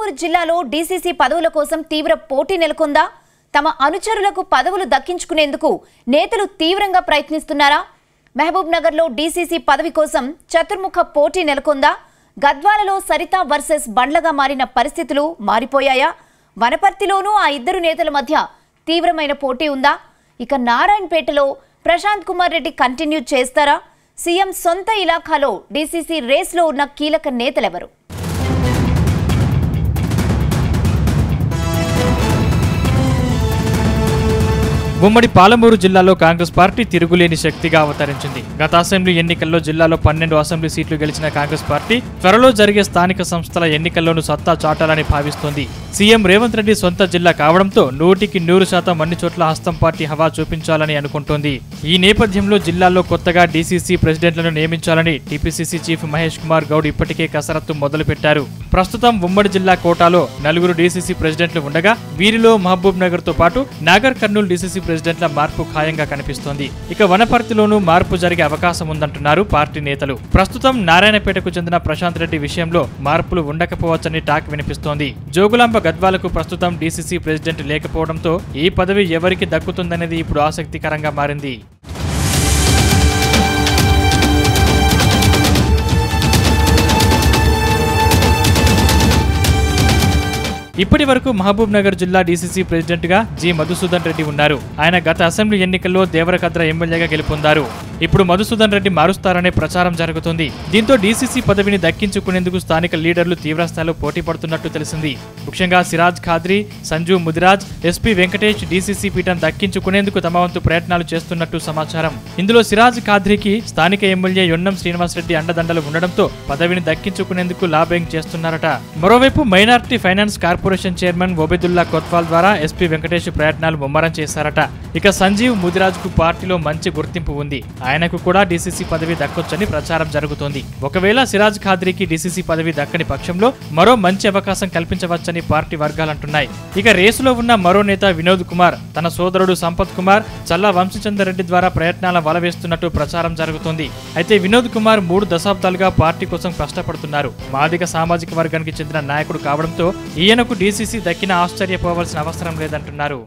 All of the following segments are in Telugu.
పాలమూరు జిల్లాలో డీసీసీ పదవుల కోసం తీవ్ర పోటీ నెలకొందా? తమ అనుచరులకు పదవులు దక్కించుకునేందుకు నేతలు తీవ్రంగా ప్రయత్నిస్తున్నారా? మహబూబ్ నగర్లో డీసీసీ పదవి కోసం చతుర్ముఖ పోటీ నెలకొందా? గద్వాలలో సరిత వర్సెస్ బండ్లగా మారిన పరిస్థితులు మారిపోయాయా? వనపర్తిలోనూ ఆ ఇద్దరు నేతల మధ్య తీవ్రమైన పోటీ ఉందా? ఇక నారాయణపేటలో ప్రశాంత్ కుమార్ రెడ్డి కంటిన్యూ చేస్తారా? సీఎం సొంత ఇలాఖాలో డీసీసీ రేస్లో ఉన్న కీలక నేతలెవరు? ఉమ్మడి పాలమూరు జిల్లాలో కాంగ్రెస్ పార్టీ తిరుగులేని శక్తిగా అవతరించింది. గత అసెంబ్లీ ఎన్నికల్లో జిల్లాలో 12 అసెంబ్లీ సీట్లు గెలిచిన కాంగ్రెస్ పార్టీ త్వరలో జరిగే స్థానిక సంస్థల ఎన్నికల్లోనూ సత్తా చాటాలని భావిస్తోంది. సీఎం రేవంత్ రెడ్డి సొంత జిల్లా కావడంతో 100% అన్ని చోట్ల హస్తం పార్టీ హవా చూపించాలని అనుకుంటోంది. ఈ నేపథ్యంలో జిల్లాలో కొత్తగా డీసీసీ ప్రెసిడెంట్లను నియమించాలని టీపీసీసీ చీఫ్ మహేష్ కుమార్ గౌడ్ ఇప్పటికే కసరత్తు మొదలుపెట్టారు. ప్రస్తుతం ఉమ్మడి జిల్లా కోటాలో 4 డీసీసీ ప్రెసిడెంట్లు ఉండగా వీరిలో మహబూబ్ నగర్ తో పాటు నాగర్ కర్నూలు డీసీసీ ప్రెసిడెంట్ల మార్పు ఖాయంగా కనిపిస్తోంది. ఇక వనపర్తిలోనూ మార్పు జరిగే అవకాశం ఉందంటున్నారు పార్టీ నేతలు. ప్రస్తుతం నారాయణపేటకు చెందిన ప్రశాంత్ రెడ్డి విషయంలో మార్పులు ఉండకపోవచ్చని టాక్ వినిపిస్తోంది. జోగులాంబ గద్వాలకు ప్రస్తుతం డీసీసీ ప్రెసిడెంట్ లేకపోవడంతో ఈ పదవి ఎవరికి దక్కుతుందనేది ఇప్పుడు ఆసక్తికరంగా మారింది. ఇప్పటి వరకు మహబూబ్ నగర్ జిల్లా డీసీసీ ప్రెసిడెంట్ గా జి మధుసూదన్ రెడ్డి ఉన్నారు. ఆయన గత అసెంబ్లీ ఎన్నికల్లో దేవరకద్ర ఎమ్మెల్యేగా గెలుపొందారు. ఇప్పుడు మధుసూదన్ రెడ్డి మారుస్తారనే ప్రచారం జరుగుతుంది. దీంతో డీసీసీ పదవిని దక్కించుకునేందుకు స్థానిక లీడర్లు తీవ్రస్థాయిలో పోటీ పడుతున్నట్టు తెలిసింది. ముఖ్యంగా సిరాజ్ ఖాద్రీ, సంజు ముదిరాజ్, ఎస్పీ వెంకటేష్ డీసీసీ పీఠం దక్కించుకునేందుకు తమ వంతు ప్రయత్నాలు చేస్తున్నట్టు సమాచారం. ఇందులో సిరాజ్ ఖాద్రీకి స్థానిక ఎమ్మెల్యే యొన్నం శ్రీనివాసరెడ్డి అండదండలు ఉండడంతో పదవిని దక్కించుకునేందుకు లాబింగ్ చేస్తున్నారట. మరోవైపు minority finance corporation chairman Obedullah Kotwal ద్వారా ఎస్పీ వెంకటేష్ ప్రయత్నాలు ముమ్మరం చేశారట. ఇక సంజీవ్ ముదిరాజ్ కు పార్టీలో మంచి గుర్తింపు ఉంది. ఆయనకు కూడా డీసీసీ పదవి దక్కొచ్చని ప్రచారం జరుగుతోంది. ఒకవేళ సిరాజ్ ఖాద్రీకి డీసీసీ పదవి దక్కని పక్షంలో మరో మంచి అవకాశం కల్పించవచ్చని పార్టీ వర్గాలంటున్నాయి. ఇక రేసులో ఉన్న మరో నేత వినోద్ కుమార్ తన సోదరుడు సంపత్ కుమార్, చల్లా వంశీచందర్ రెడ్డి ద్వారా ప్రయత్నాల వలవేస్తున్నట్టు ప్రచారం జరుగుతోంది. అయితే వినోద్ కుమార్ 3 దశాబ్దాలుగా పార్టీ కోసం కష్టపడుతున్నారు. మాదిగ సామాజిక వర్గానికి చెందిన నాయకుడు కావడంతో ఈయనకు డీసీసీ దక్కిన ఆశ్చర్యపోవాల్సిన అవసరం లేదంటున్నారు.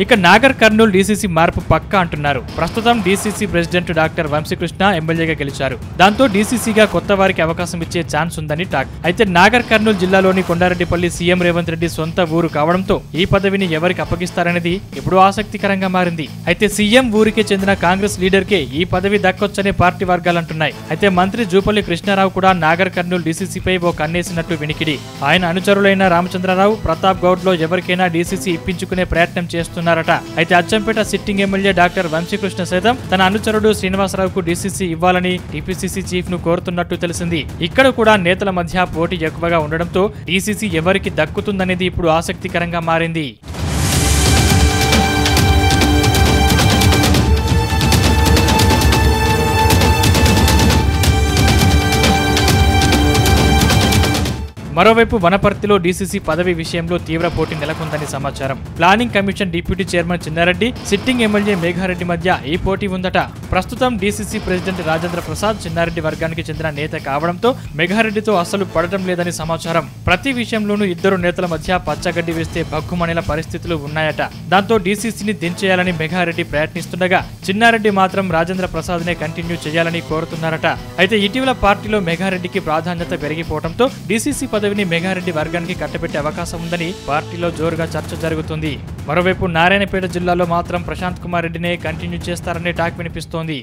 ఇక నాగర్ కర్నూలు డీసీసీ మార్పు పక్కా అంటున్నారు. ప్రస్తుతం డీసీసీ ప్రెసిడెంట్ డాక్టర్ వంశీకృష్ణ ఎమ్మెల్యేగా గెలిచారు. దాంతో డీసీసీగా కొత్త వారికి అవకాశం ఇచ్చే ఛాన్స్ ఉందని టాక్. అయితే నాగర్ కర్నూలు జిల్లాలోని కొండారెడ్డిపల్లి సీఎం రేవంత్ రెడ్డి సొంత ఊరు కావడంతో ఈ పదవిని ఎవరికి అప్పగిస్తారనేది ఇప్పుడు ఆసక్తికరంగా మారింది. అయితే సీఎం ఊరికే చెందిన కాంగ్రెస్ లీడర్కే ఈ పదవి దక్కొచ్చనే పార్టీ వర్గాలంటున్నాయి. అయితే మంత్రి జూపల్లి కృష్ణారావు కూడా నాగర్ కర్నూలు డీసీసీపై ఓ కన్నేసినట్టు వినికిడి. ఆయన అనుచరులైన రామచంద్రరావు, ప్రతాప్ గౌడ్ లో ఎవరికైనా డీసీసీ ఇప్పించుకునే ప్రయత్నం చేస్తున్నారు. అయితే Achampet sitting MLA doctor Vamsikrishna సైతం తన అనుచరుడు శ్రీనివాసరావుకు డీసీసీ ఇవ్వాలని టీపీసీసీ చీఫ్ ను కోరుతున్నట్టు తెలిసింది. ఇక్కడ కూడా నేతల మధ్య పోటీ ఎక్కువగా ఉండడంతో డీసీసీ ఎవరికి దక్కుతుందనేది ఇప్పుడు ఆసక్తికరంగా మారింది. మరోవైపు వనపర్తిలో డీసీసీ పదవి విషయంలో తీవ్ర పోటీ నెలకొందని సమాచారం. Planning commission deputy chairman Chinna Reddy, sitting MLA Megha Reddy మధ్య ఈ పోటీ ఉందట. ప్రస్తుతం డీసీసీ ప్రెసిడెంట్ రాజేంద్ర ప్రసాద్ చిన్నారెడ్డి వర్గానికి చెందిన నేత కావడంతో మేఘారెడ్డితో అసలు పడటం లేదని సమాచారం. ప్రతి విషయంలోనూ ఇద్దరు నేతల మధ్య పచ్చగడ్డి వేస్తే భగ్గుమనేల పరిస్థితులు ఉన్నాయట. దాంతో డీసీసీని దించేయాలని మేఘారెడ్డి ప్రయత్నిస్తుండగా చిన్నారెడ్డి మాత్రం రాజేంద్ర ప్రసాద్ నే కంటిన్యూ చేయాలని కోరుతున్నారట. అయితే ఇటీవల పార్టీలో మేఘారెడ్డికి ప్రాధాన్యత పెరిగిపోవడంతో డీసీసీ పదవిని మేఘారెడ్డి వర్గానికి కట్టబెట్టే అవకాశం ఉందని పార్టీలో జోరుగా చర్చ జరుగుతుంది. మరోవైపు నారాయణపేట జిల్లాలో మాత్రం ప్రశాంత్ కుమార్ రెడ్డినే కంటిన్యూ చేస్తారనే టాక్ వినిపిస్తోంది.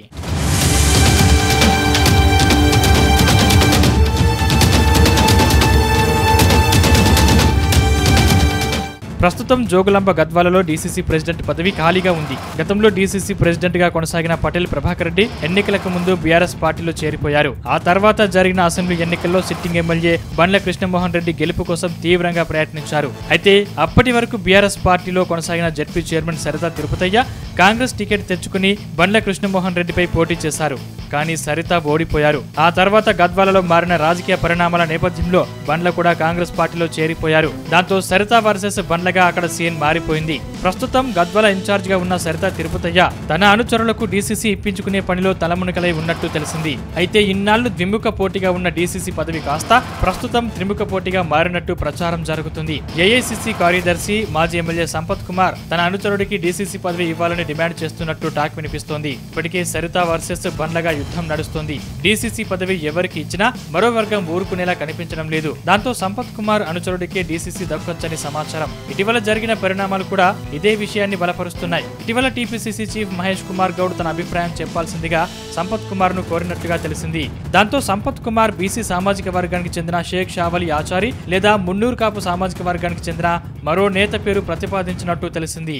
ప్రస్తుతం జోగులాంబ గద్వాలలో డీసీసీ ప్రెసిడెంట్ పదవి ఖాళీగా ఉంది. గతంలో డీసీసీ ప్రెసిడెంట్ గా కొనసాగిన పటేల్ ప్రభాకర్ రెడ్డి ఎన్నికలకు ముందు బీఆర్ఎస్ పార్టీలో చేరిపోయారు. ఆ తర్వాత జరిగిన అసెంబ్లీ ఎన్నికల్లో సిట్టింగ్ ఎమ్మెల్యే బండ్ల కృష్ణమోహన్ రెడ్డి గెలుపు కోసం తీవ్రంగా ప్రయత్నించారు. అయితే అప్పటి వరకు బీఆర్ఎస్ పార్టీలో కొనసాగిన ZP chairman Saritha Tirupathaiah Congress ticket తెచ్చుకుని బండ్ల కృష్ణమోహన్ రెడ్డిపై పోటీ చేశారు. కానీ సరిత ఓడిపోయారు. ఆ తర్వాత గద్వాలలో మారిన రాజకీయ పరిణామాల నేపథ్యంలో బండ్ల కూడా కాంగ్రెస్ పార్టీలో చేరిపోయారు. దాంతో సరిత వర్సెస్ బండ్లగా అక్కడ సీన్ మారిపోయింది. ప్రస్తుతం గద్వాల ఇన్ఛార్జ్ గా ఉన్న సరిత తిరుపతయ్య తన అనుచరులకు డీసీసీ ఇప్పించుకునే పనిలో తలమునకలై ఉన్నట్టు తెలిసింది. అయితే ఇన్నాళ్లు ద్విముఖ పోటీగా ఉన్న డీసీసీ పదవి కాస్త ప్రస్తుతం త్రిముఖ పోటీగా మారినట్టు ప్రచారం జరుగుతుంది. ఏఐసీసీ కార్యదర్శి మాజీ ఎమ్మెల్యే సంపత్ కుమార్ తన అనుచరుడికి డీసీసీ పదవి ఇవ్వాలని డిమాండ్ చేస్తున్నట్టు టాక్ వినిపిస్తోంది. ఇప్పటికే సరిత వర్సెస్ బండ్లగా యుద్ధం నడుస్తోంది. డీసీసీ పదవి ఎవరికి ఇచ్చినా మరో వర్గం ఊరుకునేలా కనిపించడం లేదు. దాంతో సంపత్ కుమార్ అనుచరుడికే డీసీసీ దక్కొచ్చని సమాచారం. ఇటీవల జరిగిన పరిణామాలు కూడా ఇదే విషయాన్ని బలపరుస్తున్నాయి. ఇటీవల టీపీసీసీ చీఫ్ మహేష్ కుమార్ గౌడ్ తన అభిప్రాయం చెప్పాల్సిందిగా సంపత్ కుమార్ ను కోరినట్టుగా తెలిసింది. దాంతో సంపత్ కుమార్ బీసీ సామాజిక వర్గానికి చెందిన షేక్ షావలి ఆచారి లేదా మున్నూరు కాపు సామాజిక వర్గానికి చెందిన మరో నేత పేరు ప్రతిపాదించినట్టు తెలిసింది.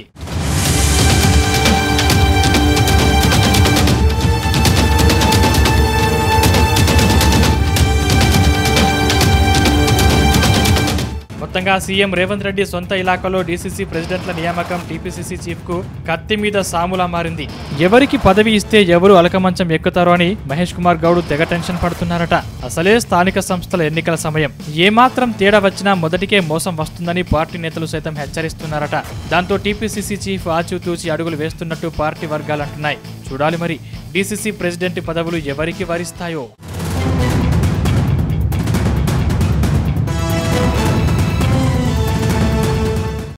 మొత్తంగా సీఎం రేవంత్ రెడ్డి సొంత ఇలాకాలో డీసీసీ ప్రెసిడెంట్ల నియామకం టీపీసీసీ చీఫ్ కు కత్తి మీద సాములా మారింది. ఎవరికి పదవి ఇస్తే ఎవరు అలకమంచం ఎక్కుతారో అని మహేష్ కుమార్ గౌడ్ తెగ టెన్షన్ పడుతున్నారట. అసలే స్థానిక సంస్థల ఎన్నికల సమయం. ఏమాత్రం తేడా వచ్చినా మొదటికే మోసం వస్తుందని పార్టీ నేతలు సైతం హెచ్చరిస్తున్నారట. దాంతో టీపీసీసీ చీఫ్ ఆచితూచి అడుగులు వేస్తున్నట్టు పార్టీ వర్గాలు అంటున్నాయి. చూడాలి మరి డీసీసీ ప్రెసిడెంట్ పదవులు ఎవరికి వరిస్తాయో.